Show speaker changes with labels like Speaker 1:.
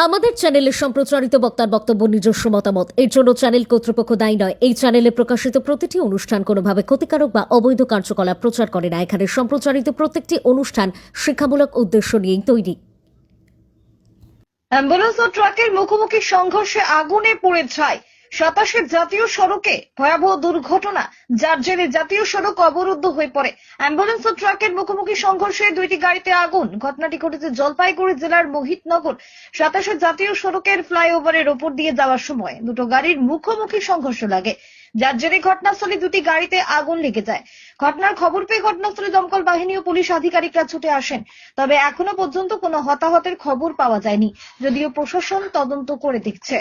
Speaker 1: আমাদের চ্যানেলে সম্প্রচারিত বক্তার বক্তব্য নিজস্ব মতামত। এর জন্য চ্যানেল কর্তৃপক্ষ দায়ী নয়। এই চ্যানেলে প্রকাশিত প্রতিটি অনুষ্ঠান কোনোভাবে ক্ষতিকারক বা অবৈধ কার্যকলাপ প্রচার করে না। এখানে সম্প্রচারিত প্রত্যেকটি অনুষ্ঠান শিক্ষামূলক উদ্দেশ্য নিয়েই তৈরি।
Speaker 2: অ্যাম্বুলেন্স ও ট্রাকের মুখোমুখি সংঘর্ষে আগুনে পুড়ে ছাই 27 জাতীয় সড়কে ভয়াবহ দুর্ঘটনা, যার জেরে জাতীয় সড়ক অবরুদ্ধ হয়ে পড়ে। অ্যাম্বুলেন্স ও ট্রাকের মুখোমুখি সংঘর্ষে দুইটি গাড়িতে আগুন। ঘটনাটি ঘটেছে জলপাইগুড়ি জেলার মোহিতনগর 27 জাতীয় সড়কের ফ্লাইওভারের ওপর দিয়ে যাওয়ার সময় দুটো গাড়ির মুখোমুখি সংঘর্ষ লাগে, যার জেরে ঘটনাস্থলে দুটি গাড়িতে আগুন লেগে যায়। ঘটনার খবর পেয়ে ঘটনাস্থলে দমকল বাহিনী ও পুলিশ আধিকারিকরা ছুটে আসেন, তবে এখনো পর্যন্ত কোনো হতাহতের খবর পাওয়া যায়নি, যদিও প্রশাসন তদন্ত করে দেখছে।